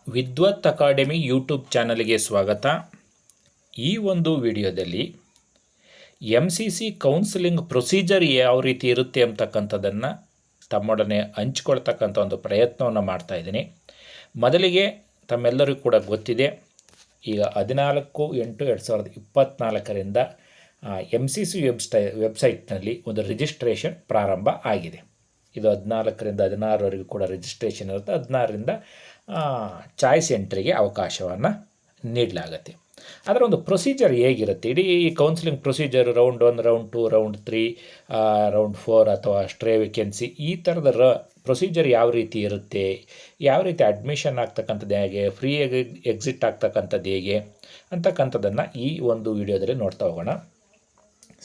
ವಿದ್ವತ್ academy YouTube ಚಾನಲ್ಗೆ ಸ್ವಾಗತ. ಈ ಒಂದು ವಿಡಿಯೋದಲ್ಲಿ MCC ಕೌನ್ಸಿಲಿಂಗ್ ಪ್ರೊಸೀಜರ್ ಯಾವ ರೀತಿ ಇರುತ್ತೆ ಅಂತಕ್ಕಂಥದ್ದನ್ನು ತಮ್ಮೊಡನೆ ಹಂಚ್ಕೊಳ್ತಕ್ಕಂಥ ಒಂದು ಪ್ರಯತ್ನವನ್ನು ಮಾಡ್ತಾಯಿದ್ದೀನಿ. ಮೊದಲಿಗೆ ತಮ್ಮೆಲ್ಲರಿಗೂ ಕೂಡ ಗೊತ್ತಿದೆ, ಈಗ 14/8/2024 MCC ವೆಬ್ಸೈಟ್ನಲ್ಲಿ ಒಂದು ರಿಜಿಸ್ಟ್ರೇಷನ್ ಪ್ರಾರಂಭ ಆಗಿದೆ. ಇದು 14ರಿಂದ 16ವರೆಗೂ ಕೂಡ ರಿಜಿಸ್ಟ್ರೇಷನ್ ಇರುತ್ತೆ. 16ರಿಂದ ಚಾಯ್ಸ್ ಎಂಟ್ರಿಗೆ ಅವಕಾಶವನ್ನು ನೀಡಲಾಗುತ್ತೆ. ಅದರ ಒಂದು ಪ್ರೊಸೀಜರ್ ಹೇಗಿರುತ್ತೆ, ಇಡೀ counselling procedure round 1, round 2, round 3, round 4 ಅಥವಾ ಸ್ಟ್ರೇ ವೇಕೆನ್ಸಿ, ಈ ಥರದ ಪ್ರೊಸೀಜರ್ ಯಾವ ರೀತಿ ಇರುತ್ತೆ, ಯಾವ ರೀತಿ ಅಡ್ಮಿಷನ್ ಆಗ್ತಕ್ಕಂಥದ್ದು ಹೇಗೆ, ಫ್ರೀ ಎಕ್ಸಿಟ್ ಆಗ್ತಕ್ಕಂಥದ್ದು ಹೇಗೆ ಅಂತಕ್ಕಂಥದ್ದನ್ನು ಈ ಒಂದು ವಿಡಿಯೋದಲ್ಲಿ ನೋಡ್ತಾ ಹೋಗೋಣ.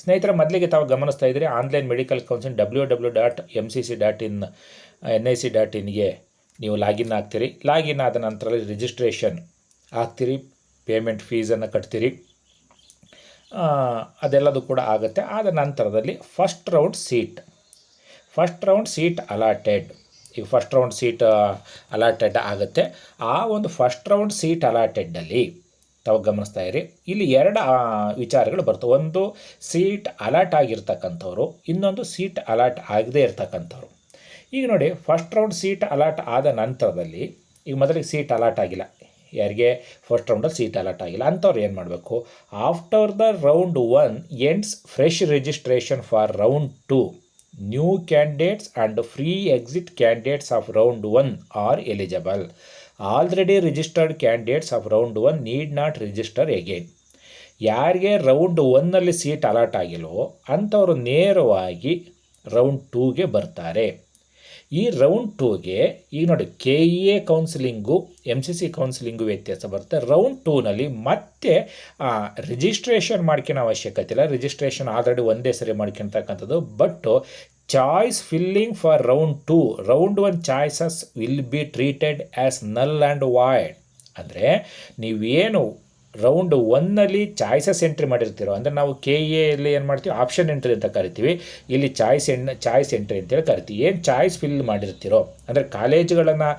ಸ್ನೇಹಿತರೆ, ಮೊದಲಿಗೆ ತಾವು ಗಮನಿಸ್ತಾ ಇದ್ದರೆ ಆನ್ಲೈನ್ ಮೆಡಿಕಲ್ ಕೌನ್ಸಿಲಿಂಗ್ www.mcc.nic.in ನೀವು ಲಾಗಿನ್ ಆಗ್ತೀರಿ. ಲಾಗಿನ್ ಆದ ನಂತರ ರಿಜಿಸ್ಟ್ರೇಷನ್ ಆಗ್ತೀರಿ, ಪೇಮೆಂಟ್ ಫೀಸನ್ನು ಕಟ್ತೀರಿ, ಅದೆಲ್ಲದು ಕೂಡ ಆಗುತ್ತೆ. ಆದ ನಂತರದಲ್ಲಿ ಫಸ್ಟ್ ರೌಂಡ್ ಸೀಟ್ ಅಲಾಟೆಡ್. ಈಗ ಫಸ್ಟ್ ರೌಂಡ್ ಸೀಟ್ ಅಲಾಟೆಡ್ ಆಗುತ್ತೆ. ಆ ಒಂದು ಫಸ್ಟ್ ರೌಂಡ್ ಸೀಟ್ ಅಲಾಟೆಡ್ಡಲ್ಲಿ ತಾವು ಗಮನಿಸ್ತಾ ಇರಿ, ಇಲ್ಲಿ 2 ವಿಚಾರಗಳು ಬರ್ತವೆ. ಒಂದು ಸೀಟ್ ಅಲಾಟ್ ಆಗಿರ್ತಕ್ಕಂಥವ್ರು, ಇನ್ನೊಂದು ಸೀಟ್ ಅಲಾಟ್ ಆಗದೇ ಇರ್ತಕ್ಕಂಥವ್ರು. ಈಗ ನೋಡಿ, ಫಸ್ಟ್ ರೌಂಡ್ ಸೀಟ್ ಅಲಾಟ್ ಆದ ನಂತರದಲ್ಲಿ, ಈಗ ಮೊದಲಿಗೆ ಸೀಟ್ ಅಲಾಟ್ ಆಗಿಲ್ಲ, ಯಾರಿಗೆ ಫಸ್ಟ್ ರೌಂಡಲ್ಲಿ ಸೀಟ್ ಅಲಾಟ್ ಆಗಿಲ್ಲ ಅಂಥವ್ರು ಏನು ಮಾಡಬೇಕು, after the round 1 ends fresh registration for round 2. New candidates and free exit candidates of round 1 are eligible. Already registered candidates of round 1 need not register again. ಯಾರಿಗೆ round 1ನಲ್ಲಿ seat allot ಆಗಿಲ್ವೋ ಅಂಥವರು ನೇರವಾಗಿ round 2ಗೆ ಬರ್ತಾರೆ. ಈ round 2ಗೆ ಈಗ ನೋಡಿ, KEA counselling MCC counselling ವ್ಯತ್ಯಾಸ ಬರುತ್ತೆ. ರೌಂಡ್ 2ನಲ್ಲಿ ಮತ್ತೆ ರಿಜಿಸ್ಟ್ರೇಷನ್ ಮಾಡ್ಕೊಳೋ ಅವಶ್ಯಕತೆ ಇಲ್ಲ. ರಿಜಿಸ್ಟ್ರೇಷನ್ ಆಲ್ರೆಡಿ ಒಂದೇ ಸರಿ ಮಾಡ್ಕೊಳ್ತಕ್ಕಂಥದ್ದು. But choice filling for round 2, round 1 choices will be treated as null and void. ಅಂದರೆ ನೀವೇನು ರೌಂಡ್ 1ನಲ್ಲಿ ಚಾಯ್ಸಸ್ ಎಂಟ್ರಿ ಮಾಡಿರ್ತೀರೋ, ಅಂದರೆ ನಾವು KEAಯಲ್ಲಿ ಏನು ಮಾಡ್ತೀವಿ, ಆಪ್ಷನ್ ಎಂಟ್ರಿ ಅಂತ ಕರಿತೀವಿ, ಇಲ್ಲಿ ಚಾಯ್ಸ್ ಎಂಟ್ರಿ ಅಂತೇಳಿ ಕರಿತೀವಿ. ಏನು ಚಾಯ್ಸ್ ಫಿಲ್ ಮಾಡಿರ್ತೀರೋ, ಅಂದರೆ ಕಾಲೇಜುಗಳನ್ನು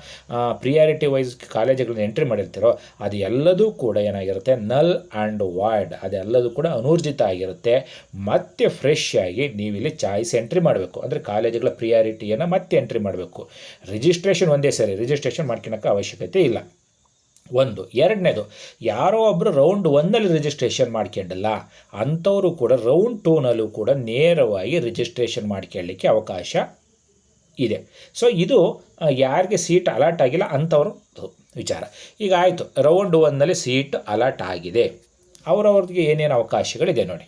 ಪ್ರಿಯಾರಿಟಿ ವೈಸ್ ಕಾಲೇಜುಗಳನ್ನ ಎಂಟ್ರಿ ಮಾಡಿರ್ತೀರೋ, ಅದು ಎಲ್ಲದೂ ಕೂಡ ಏನಾಗಿರುತ್ತೆ, ನಲ್ ಆ್ಯಂಡ್ ವಾಯ್ಡ್, ಅದೆಲ್ಲದೂ ಕೂಡ ಅನೂರ್ಜಿತ ಆಗಿರುತ್ತೆ. ಮತ್ತೆ ಫ್ರೆಶ್ ಆಗಿ ನೀವಿಲ್ಲಿ ಚಾಯ್ಸ್ ಎಂಟ್ರಿ ಮಾಡಬೇಕು. ಅಂದರೆ ಕಾಲೇಜುಗಳ ಪ್ರಿಯಾರಿಟಿಯನ್ನು ಮತ್ತೆ ಎಂಟ್ರಿ ಮಾಡಬೇಕು. ರಿಜಿಸ್ಟ್ರೇಷನ್ ಒಂದೇ ಸರಿ ರಿಜಿಸ್ಟ್ರೇಷನ್ ಮಾಡ್ಕೊಳಕ್ಕೆ ಅವಶ್ಯಕತೆ ಇಲ್ಲ. ಒಂದು. ಎರಡನೇದು, ಯಾರೋ ಒಬ್ಬರು ರೌಂಡ್ 1ನಲ್ಲಿ ರಿಜಿಸ್ಟ್ರೇಷನ್ ಮಾಡ್ಕೊಂಡಿಲ್ಲ ಅಂಥವರು ಕೂಡ ರೌಂಡ್ 2ನಲ್ಲೂ ಕೂಡ ನೇರವಾಗಿ ರಿಜಿಸ್ಟ್ರೇಷನ್ ಮಾಡ್ಕೊಳ್ಳಿಕ್ಕೆ ಅವಕಾಶ ಇದೆ. ಸೊ ಇದು ಯಾರಿಗೆ ಸೀಟ್ ಅಲಾಟ್ ಆಗಿಲ್ಲ ಅಂಥವ್ರು ವಿಚಾರ. ಈಗ ಆಯಿತು, ರೌಂಡ್ 1ನಲ್ಲಿ ಸೀಟ್ ಅಲಾಟ್ ಆಗಿದೆ, ಅವ್ರವ್ರಿಗೆ ಏನೇನು ಅವಕಾಶಗಳಿದೆ ನೋಡಿ.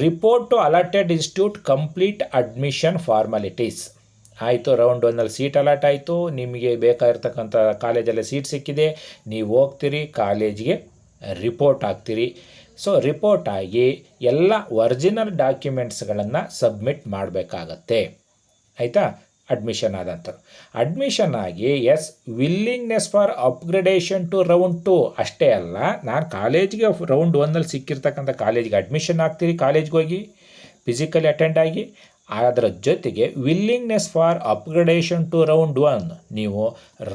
Report to allotted institute complete admission formalities. ಆಯಿತು, ರೌಂಡ್ 1ನಲ್ಲಿ ಸೀಟ್ ಅಲಾಟ್ ಆಯಿತು, ನಿಮಗೆ ಬೇಕಾಗಿರ್ತಕ್ಕಂಥ ಕಾಲೇಜಲ್ಲಿ ಸೀಟ್ ಸಿಕ್ಕಿದೆ, ನೀವು ಹೋಗ್ತೀರಿ ಕಾಲೇಜಿಗೆ, ರಿಪೋರ್ಟ್ ಆಗ್ತೀರಿ. ಸೊ ರಿಪೋರ್ಟ್ ಆಗಿ ಎಲ್ಲ ಒರಿಜಿನಲ್ ಡಾಕ್ಯುಮೆಂಟ್ಸ್ಗಳನ್ನು ಸಬ್ಮಿಟ್ ಮಾಡಬೇಕಾಗತ್ತೆ. ಆಯಿತಾ, ಅಡ್ಮಿಷನ್ ಆದಂಥ ಅಡ್ಮಿಷನ್ ಆಗಿ willingness for upgradation to round 2. ಅಷ್ಟೇ ಅಲ್ಲ, ನಾನು ಕಾಲೇಜಿಗೆ ರೌಂಡ್ 1ನಲ್ಲಿ ಸಿಕ್ಕಿರ್ತಕ್ಕಂಥ ಕಾಲೇಜಿಗೆ ಅಡ್ಮಿಷನ್ ಆಗ್ತೀರಿ, ಕಾಲೇಜ್ಗೆ ಹೋಗಿ ಫಿಸಿಕಲಿ ಅಟೆಂಡ್ ಆಗಿ. ಅದರ ಜೊತೆಗೆ willingness for upgradation to round 1, ನೀವು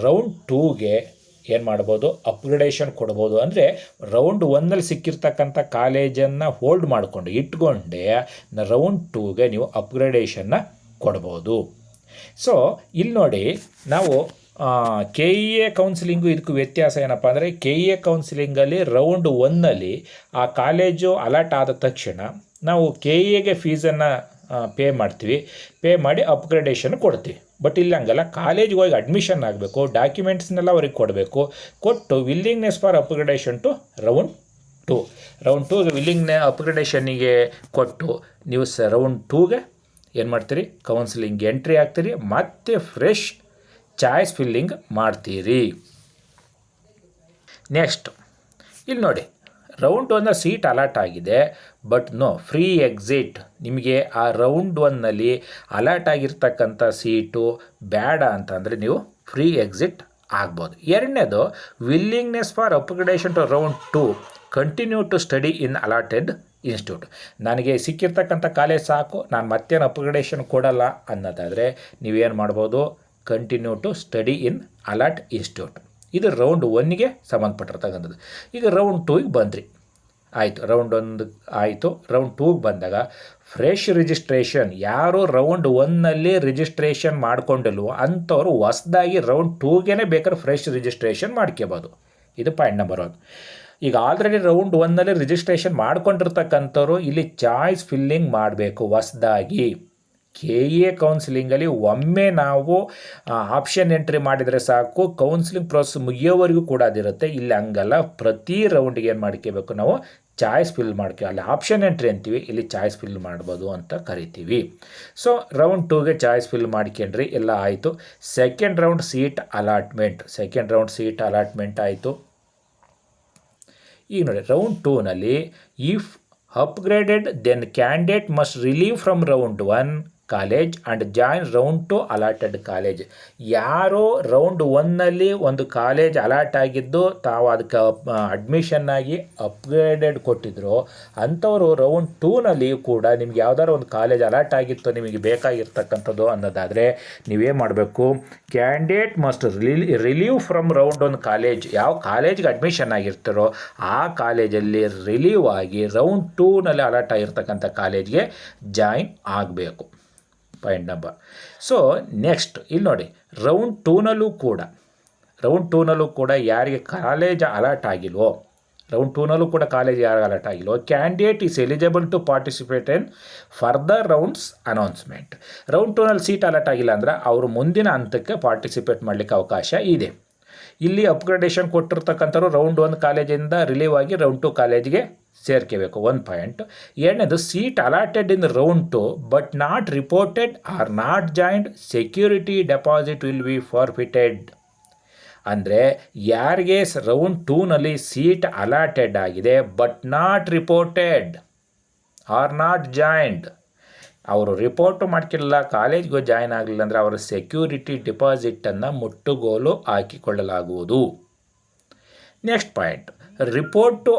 ರೌಂಡ್ 2ಗೆ ಏನು ಮಾಡ್ಬೋದು, ಅಪ್ಗ್ರೇಡೇಷನ್ ಕೊಡ್ಬೋದು. ಅಂದರೆ ರೌಂಡ್ 1ನಲ್ಲಿ ಸಿಕ್ಕಿರ್ತಕ್ಕಂಥ ಕಾಲೇಜನ್ನು ಹೋಲ್ಡ್ ಮಾಡಿಕೊಂಡು ಇಟ್ಕೊಂಡೆ ರೌಂಡ್ 2ಗೆ ನೀವು ಅಪ್ಗ್ರೇಡೇಷನ್ನ ಕೊಡ್ಬೋದು. ಸೊ ಇಲ್ಲಿ ನೋಡಿ, ನಾವು KEA ಕೌನ್ಸಿಲಿಂಗು ಇದಕ್ಕೂ ವ್ಯತ್ಯಾಸ ಏನಪ್ಪ ಅಂದರೆ, KEA ಕೌನ್ಸಿಲಿಂಗಲ್ಲಿ ರೌಂಡ್ 1ನಲ್ಲಿ ಆ ಕಾಲೇಜು ಅಲಾಟ್ ಆದ ತಕ್ಷಣ ನಾವು KEAಗೆ ಫೀಸನ್ನು ಪೇ ಮಾಡ್ತೀವಿ, ಪೇ ಮಾಡಿ ಅಪ್ಗ್ರೇಡೇಷನ್ ಕೊಡ್ತೀವಿ. ಬಟ್ ಇಲ್ಲಿ ಹಂಗಲ್ಲ, ಕಾಲೇಜಿಗೆ ಹೋಗಿ ಅಡ್ಮಿಷನ್ ಆಗಬೇಕು, ಡಾಕ್ಯುಮೆಂಟ್ಸ್ನೆಲ್ಲ ಅವ್ರಿಗೆ ಕೊಡಬೇಕು, ಕೊಟ್ಟು willingness for upgradation to round 2ಗೆ ಅಪ್ಗ್ರೇಡೇಷನ್ನಿಗೆ ಕೊಟ್ಟು ನೀವು ರೌಂಡ್ 2ಗೆ ಏನು ಮಾಡ್ತೀರಿ, ಕೌನ್ಸಿಲಿಂಗ್ ಎಂಟ್ರಿ ಆಗ್ತೀರಿ, ಮತ್ತೆ ಫ್ರೆಶ್ ಚಾಯ್ಸ್ ಫಿಲ್ಲಿಂಗ್ ಮಾಡ್ತೀರಿ. ನೆಕ್ಸ್ಟ್ ಇಲ್ಲಿ ನೋಡಿ, ರೌಂಡ್ 1ನ ಸೀಟ್ ಅಲಾಟ್ ಆಗಿದೆ, ಬಟ್ ಫ್ರೀ ಎಕ್ಸಿಟ್. ನಿಮಗೆ ಆ ರೌಂಡ್ 1ನಲ್ಲಿ ಅಲಾಟ್ ಆಗಿರ್ತಕ್ಕಂಥ ಸೀಟು ಬೇಡ ಅಂತಂದರೆ ನೀವು ಫ್ರೀ ಎಕ್ಸಿಟ್ ಆಗ್ಬೋದು. ಎರಡನೇದು, willingness for upgradation to round 2 continue to study in allotted institute. ನನಗೆ ಸಿಕ್ಕಿರ್ತಕ್ಕಂಥ ಕಾಲೇಜ್ ಸಾಕು, ನಾನು ಮತ್ತೇನು ಅಪ್ಗ್ರೇಡೇಷನ್ ಕೊಡಲ್ಲ ಅನ್ನೋದಾದರೆ ನೀವೇನು ಮಾಡ್ಬೋದು, continue to study in allot institute. ಇದು ರೌಂಡ್ 1ಗೆ ಸಂಬಂಧಪಟ್ಟಿರ್ತಕ್ಕಂಥದ್ದು. ಈಗ ರೌಂಡ್ 2ಗೆ ಬಂದ್ರಿ, ಆಯಿತು, ರೌಂಡ್ 1 ಆಯಿತು. ರೌಂಡ್ 2ಗೆ ಬಂದಾಗ ಫ್ರೆಶ್ ರಿಜಿಸ್ಟ್ರೇಷನ್, ಯಾರು ರೌಂಡ್ 1ನಲ್ಲಿ ರಿಜಿಸ್ಟ್ರೇಷನ್ ಮಾಡ್ಕೊಂಡಿಲ್ವೋ ಅಂಥವ್ರು ಹೊಸದಾಗಿ ರೌಂಡ್ 2ಗೆ ಬೇಕಾದ್ರೆ ಫ್ರೆಶ್ ರಿಜಿಸ್ಟ್ರೇಷನ್ ಮಾಡ್ಕೋಬೋದು. ಇದು ಪಾಯಿಂಟ್ ನಂಬರ್ 1. ಈಗ ಆಲ್ರೆಡಿ ರೌಂಡ್ 1ನಲ್ಲಿ ರಿಜಿಸ್ಟ್ರೇಷನ್ ಮಾಡ್ಕೊಂಡಿರ್ತಕ್ಕಂಥವ್ರು ಇಲ್ಲಿ ಚಾಯ್ಸ್ ಫಿಲ್ಲಿಂಗ್ ಮಾಡಬೇಕು ಹೊಸದಾಗಿ. KA ಕೌನ್ಸಿಲಿಂಗಲ್ಲಿ ಒಮ್ಮೆ ನಾವು ಆಪ್ಷನ್ ಎಂಟ್ರಿ ಮಾಡಿದರೆ ಸಾಕು, ಕೌನ್ಸಿಲಿಂಗ್ ಪ್ರೋಸೆಸ್ ಮುಗಿಯೋವರೆಗೂ ಕೂಡ ಅದಿರುತ್ತೆ. ಇಲ್ಲಿ ಹಂಗಲ್ಲ, ಪ್ರತಿ ರೌಂಡಿಗೆ ಏನು ಮಾಡ್ಕೋಬೇಕು ನಾವು ಚಾಯ್ಸ್ ಫಿಲ್ ಮಾಡ್ತೀವಿ. ಅಲ್ಲಿ ಆಪ್ಷನ್ ಎಂಟ್ರಿ ಅಂತೀವಿ, ಇಲ್ಲಿ ಚಾಯ್ಸ್ ಫಿಲ್ ಮಾಡ್ಬೋದು ಅಂತ ಕರಿತೀವಿ. ಸೊ ರೌಂಡ್ 2ಗೆ ಚಾಯ್ಸ್ ಫಿಲ್ ಮಾಡ್ಕೊಂಡ್ರಿ, ಎಲ್ಲ ಆಯಿತು. ಸೆಕೆಂಡ್ ರೌಂಡ್ ಸೀಟ್ ಅಲಾಟ್ಮೆಂಟ್ ಆಯಿತು. ಈಗ ನೋಡಿ, ರೌಂಡ್ 2ನಲ್ಲಿ if upgraded then candidate must relieve from round 1 college and join round 2 allotted college. ಯಾರೋ ರೌಂಡ್ 1ನಲ್ಲಿ ಒಂದು ಕಾಲೇಜ್ ಅಲಾಟ್ ಆಗಿದ್ದು ತಾವು ಅದಕ್ಕೆ ಅಡ್ಮಿಷನ್ ಆಗಿ ಅಪ್ಗ್ರೇಡೆಡ್ ಕೊಟ್ಟಿದ್ರು, ಅಂಥವರು ರೌಂಡ್ 2ನಲ್ಲಿ ಕೂಡ ನಿಮ್ಗೆ ಯಾವ್ದಾದ್ರು ಒಂದು ಕಾಲೇಜ್ ಅಲಾಟ್ ಆಗಿತ್ತು ನಿಮಗೆ ಬೇಕಾಗಿರ್ತಕ್ಕಂಥದ್ದು ಅನ್ನೋದಾದರೆ ನೀವೇನು ಮಾಡಬೇಕು, candidate must relieve from round 1 college. ಯಾವ ಕಾಲೇಜ್ಗೆ ಅಡ್ಮಿಷನ್ ಆಗಿರ್ತಾರೋ ಆ ಕಾಲೇಜಲ್ಲಿ ರಿಲೀವ್ ಆಗಿ ರೌಂಡ್ 2ನಲ್ಲಿ ಅಲಾಟ್ ಆಗಿರ್ತಕ್ಕಂಥ ಕಾಲೇಜ್ಗೆ ಜಾಯಿನ್ ಆಗಬೇಕು. Point number. ಸೊ ನೆಕ್ಸ್ಟ್ ಇಲ್ಲಿ ನೋಡಿ, ರೌಂಡ್ 2ನಲ್ಲೂ ಕೂಡ ಯಾರಿಗೆ ಕಾಲೇಜ್ ಅಲಾಟ್ ಆಗಿಲ್ವೋ, candidate is eligible to participate in further rounds announcement. Round 2ನಲ್ಲಿ ಸೀಟ್ ಅಲಾಟ್ ಆಗಿಲ್ಲ ಅಂದರೆ ಅವರು ಮುಂದಿನ ಹಂತಕ್ಕೆ ಪಾರ್ಟಿಸಿಪೇಟ್ ಮಾಡಲಿಕ್ಕೆ ಅವಕಾಶ ಇದೆ. ಇಲ್ಲಿ ಅಪ್ಗ್ರೇಡೇಷನ್ ಕೊಟ್ಟಿರ್ತಕ್ಕಂಥವ್ರು ರೌಂಡ್ 1 ಕಾಲೇಜಿಂದ ರಿಲೀವ್ ಆಗಿ ರೌಂಡ್ 2 ಕಾಲೇಜಿಗೆ ಸೇರ್ಕೋಬೇಕು. 1 ಪಾಯಿಂಟ್. ಎರಡನೇದು, seat allotted in round 2 but not reported or not joined, security deposit will be forfeited. ಅಂದರೆ ಯಾರಿಗೆ ರೌಂಡ್ 2ನಲ್ಲಿ ಸೀಟ್ ಅಲಾಟೆಡ್ ಆಗಿದೆ but not reported or not joined, ಅವರು ರಿಪೋರ್ಟು ಮಾಡ್ಕಿಲ್ಲ, ಕಾಲೇಜ್ಗೂ ಜಾಯ್ನ್ ಆಗಲಿಲ್ಲ ಅಂದರೆ ಅವರ ಸೆಕ್ಯೂರಿಟಿ ಡಿಪಾಸಿಟನ್ನು ಮುಟ್ಟುಗೋಲು ಹಾಕಿಕೊಳ್ಳಲಾಗುವುದು. Next point, report to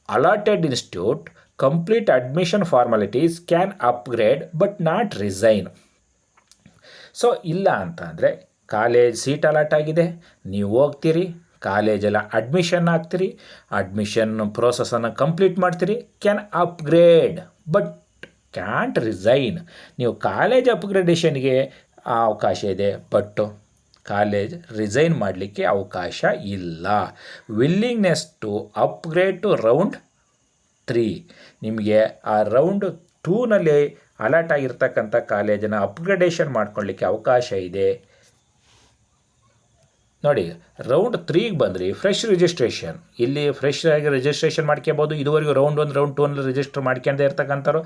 allotted institute, complete admission formalities, can upgrade but not resign. So ಇಲ್ಲ ಅಂತ ಅಂದರೆ ಕಾಲೇಜ್ ಸೀಟ್ ಅಲಾಟ್ ಆಗಿದೆ, ನೀವು ಹೋಗ್ತೀರಿ, ಕಾಲೇಜೆಲ್ಲ ಅಡ್ಮಿಷನ್ ಆಗ್ತೀರಿ, ಅಡ್ಮಿಷನ್ ಪ್ರೋಸೆಸನ್ನು ಕಂಪ್ಲೀಟ್ ಮಾಡ್ತೀರಿ, can upgrade but can't resign. ನೀವು ಕಾಲೇಜ್ ಅಪ್ಗ್ರೇಡೇಷನ್ಗೆ ಅವಕಾಶ ಇದೆ, ಬಟ್ ಕಾಲೇಜ್ ರಿಸೈನ್ ಮಾಡಲಿಕ್ಕೆ ಅವಕಾಶ ಇಲ್ಲ. Willingness to upgrade to round 3, ನಿಮಗೆ ಆ ರೌಂಡ್ 2ನಲ್ಲಿ ಅಲಾಟ್ ಆಗಿರ್ತಕ್ಕಂಥ ಕಾಲೇಜನ್ನು ಅಪ್ಗ್ರೇಡೇಷನ್ ಮಾಡ್ಕೊಳ್ಳಿಕ್ಕೆ ಅವಕಾಶ ಇದೆ. ನೋಡಿ, ರೌಂಡ್ 3ಗೆ ಬಂದ್ರಿ, ಫ್ರೆಶ್ ರಿಜಿಸ್ಟ್ರೇಷನ್. ಇಲ್ಲಿ ಫ್ರೆಶ್ ಆಗಿ ರಿಜಿಸ್ಟ್ರೇಷನ್ ಮಾಡ್ಕೋಬೋದು. ಇದುವರೆಗೂ ರೌಂಡ್ 1 ರೌಂಡ್ 2ನಲ್ಲಿ ರಿಜಿಸ್ಟರ್ ಮಾಡ್ಕೊಂಡೇ ಇರ್ತಕ್ಕಂಥವ್ರು,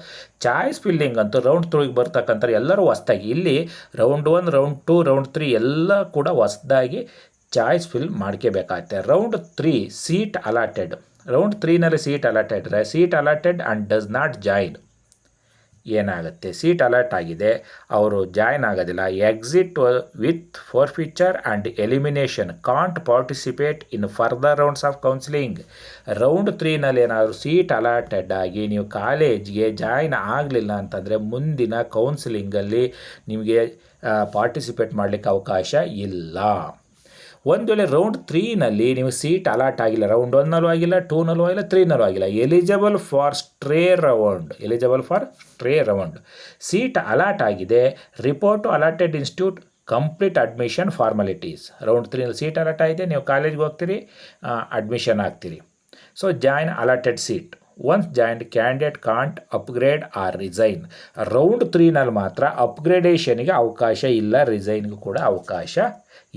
ಚಾಯ್ಸ್ ಫಿಲ್ಲಿಂಗ್ ಅಂತೂ ರೌಂಡ್ 3ಗೆ ಬರ್ತಕ್ಕಂಥವ್ರು ಎಲ್ಲರೂ ಹೊಸದಾಗಿ, ಇಲ್ಲಿ ರೌಂಡ್ 1 ರೌಂಡ್ 2 ರೌಂಡ್ 3 ಎಲ್ಲ ಕೂಡ ಹೊಸದಾಗಿ ಚಾಯ್ಸ್ ಫಿಲ್ ಮಾಡ್ಕೋಬೇಕಾಗತ್ತೆ. ರೌಂಡ್ 3 ಸೀಟ್ ಅಲಾಟೆಡ್, ರೌಂಡ್ 3ನಲ್ಲಿ seat allotted and does not join. ಏನಾಗುತ್ತೆ, ಸೀಟ್ ಅಲಾಟ್ ಆಗಿದೆ, ಅವರು ಜಾಯ್ನ್ ಆಗೋದಿಲ್ಲ. Exit with forfeiture and elimination, can't participate in further rounds of counselling. ರೌಂಡ್ 3ನಲ್ಲಿ ಏನಾದರೂ ಸೀಟ್ ಅಲಾಟೆಡ್ ಆಗಿ ನೀವು ಕಾಲೇಜ್ಗೆ ಜಾಯ್ನ್ ಆಗಲಿಲ್ಲ ಅಂತಂದರೆ ಮುಂದಿನ ಕೌನ್ಸಿಲಿಂಗಲ್ಲಿ ನಿಮಗೆ ಪಾರ್ಟಿಸಿಪೇಟ್ ಮಾಡಲಿಕ್ಕೆ ಅವಕಾಶ ಇಲ್ಲ. ಒಂದು ವೇಳೆ ರೌಂಡ್ 3ನಲ್ಲಿ ನೀವು ಸೀಟ್ ಅಲಾಟ್ ಆಗಿಲ್ಲ, ರೌಂಡ್ 1ನಲ್ಲೂ ಆಗಿಲ್ಲ, 2ನಲ್ಲೂ ಆಗಿಲ್ಲ, 3ನಲ್ಲೂ ಆಗಿಲ್ಲ, eligible for stray round, seat allot ಆಗಿದೆ, report to allotted institute, complete admission formalities. Round 3ನಲ್ಲಿ ಸೀಟ್ ಅಲಾಟ್ ಆಗಿದೆ, ನೀವು ಕಾಲೇಜ್ಗೆ ಹೋಗ್ತೀರಿ, ಅಡ್ಮಿಷನ್ ಆಗ್ತೀರಿ. So join allotted seat. Once joined candidate can't upgrade or resign. Round 3ನಲ್ಲಿ ಮಾತ್ರ ಅಪ್ಗ್ರೇಡೇಷನ್ಗೆ ಅವಕಾಶ ಇಲ್ಲ, ರಿಸೈನ್ಗೂ ಕೂಡ ಅವಕಾಶ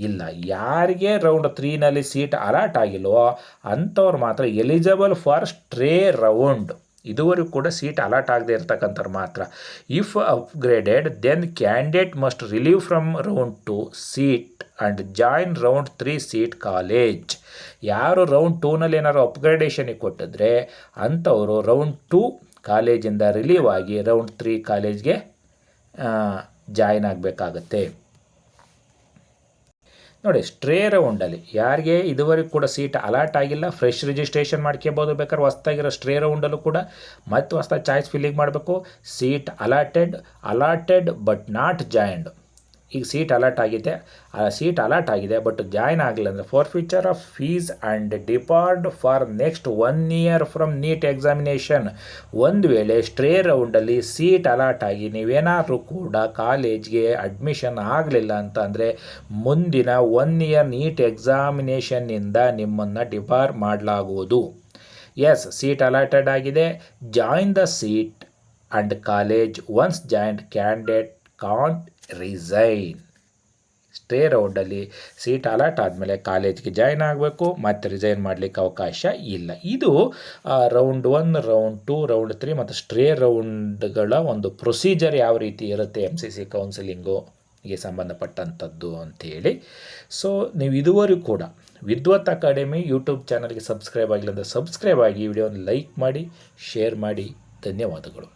ಇಲ್ಲ. ಯಾರಿಗೆ ರೌಂಡ್ 3ನಲ್ಲಿ ಸೀಟ್ ಅಲಾಟ್ ಆಗಿಲ್ವೋ ಅಂಥವ್ರು ಮಾತ್ರ ಎಲಿಜಿಬಲ್ ಫಾರ್ ಸ್ಟ್ರೇ ರೌಂಡ್. ಇದುವರೆಗೂ ಕೂಡ ಸೀಟ್ ಅಲಾಟ್ ಆಗದೆ ಇರ್ತಕ್ಕಂಥವ್ರು ಮಾತ್ರ. If upgraded then candidate must relieve from round 2 seat and join round 3 seat college. ಯಾರು ರೌಂಡ್ 2ನಲ್ಲಿ ಏನಾದ್ರು ಅಪ್ಗ್ರೇಡೇಷನಿಗೆ ಕೊಟ್ಟಿದ್ರೆ ಅಂಥವರು ರೌಂಡ್ 2 ಕಾಲೇಜಿಂದ ರಿಲೀವ್ ಆಗಿ ರೌಂಡ್ 3 ಕಾಲೇಜ್ಗೆ ಜಾಯಿನ್ ಆಗಬೇಕಾಗತ್ತೆ. ನೋಡಿ, ಸ್ಟ್ರೇ ರೌಂಡಲ್ಲಿ ಯಾರಿಗೆ ಇದುವರೆಗೂ ಕೂಡ ಸೀಟ್ ಅಲಾಟ್ ಆಗಿಲ್ಲ, ಫ್ರೆಶ್ ರಿಜಿಸ್ಟ್ರೇಷನ್ ಮಾಡ್ಕೋಬೋದು. ಬೇಕಾದ್ರೆ ಹೊಸ್ದಾಗಿರೋ ಸ್ಟ್ರೇ ರೌಂಡಲ್ಲೂ ಕೂಡ ಮತ್ತೆ ಹೊಸ್ದಾಗಿ ಚಾಯ್ಸ್ ಫಿಲ್ಲಿಂಗ್ ಮಾಡಬೇಕು. Seat allotted but not joined, ಈಗ ಸೀಟ್ ಅಲಾಟ್ ಆಗಿದೆ, ಆ ಸೀಟ್ ಅಲಾಟ್ ಆಗಿದೆ ಬಟ್ ಜಾಯ್ನ್ ಆಗಲಿಲ್ಲ ಅಂದರೆ forfeiture of fees and debarred for next 1 year from NEET examination. ಒಂದು ವೇಳೆ ಸ್ಟ್ರೇ ರೌಂಡಲ್ಲಿ ಸೀಟ್ ಅಲಾಟ್ ಆಗಿ ನೀವೇನಾದರೂ ಕೂಡ ಕಾಲೇಜ್ಗೆ ಅಡ್ಮಿಷನ್ ಆಗಲಿಲ್ಲ ಅಂತ ಅಂದರೆ ಮುಂದಿನ 1 ಇಯರ್ ನೀಟ್ ಎಕ್ಸಾಮಿನೇಷನ್ನಿಂದ ನಿಮ್ಮನ್ನು ಡಿಪಾರ್ ಮಾಡಲಾಗುವುದು. ಎಸ್, ಸೀಟ್ ಅಲಾಟೆಡ್ ಆಗಿದೆ, join the seat and college once joined candidate can't resign. Stray ರೌಂಡಲ್ಲಿ ಸೀಟ್ ಅಲಾಟ್ ಆದಮೇಲೆ ಕಾಲೇಜ್ಗೆ ಜಾಯ್ನ್ ಆಗಬೇಕು, ಮತ್ತು ರಿಸೈನ್ ಮಾಡಲಿಕ್ಕೆ ಅವಕಾಶ ಇಲ್ಲ. ಇದು ರೌಂಡ್ 1, ರೌಂಡ್ 2, ರೌಂಡ್ 3 ಮತ್ತು ಸ್ಟ್ರೇ ರೌಂಡ್ಗಳ ಒಂದು ಪ್ರೊಸೀಜರ್ ಯಾವ ರೀತಿ ಇರುತ್ತೆ MCC ಕೌನ್ಸಿಲಿಂಗುಗೆ ಸಂಬಂಧಪಟ್ಟಂಥದ್ದು ಅಂಥೇಳಿ. ಸೊ ನೀವು ಇದುವರೆಗೂ ಕೂಡ ವಿದ್ವತ್ ಅಕಾಡೆಮಿ ಯೂಟ್ಯೂಬ್ ಚಾನಲ್ಗೆ ಸಬ್ಸ್ಕ್ರೈಬ್ ಆಗಿಲ್ಲ ಅಂದರೆ ಸಬ್ಸ್ಕ್ರೈಬ್ ಆಗಿ, ಈ ವಿಡಿಯೋನ ಲೈಕ್ ಮಾಡಿ, ಶೇರ್ ಮಾಡಿ. ಧನ್ಯವಾದಗಳು.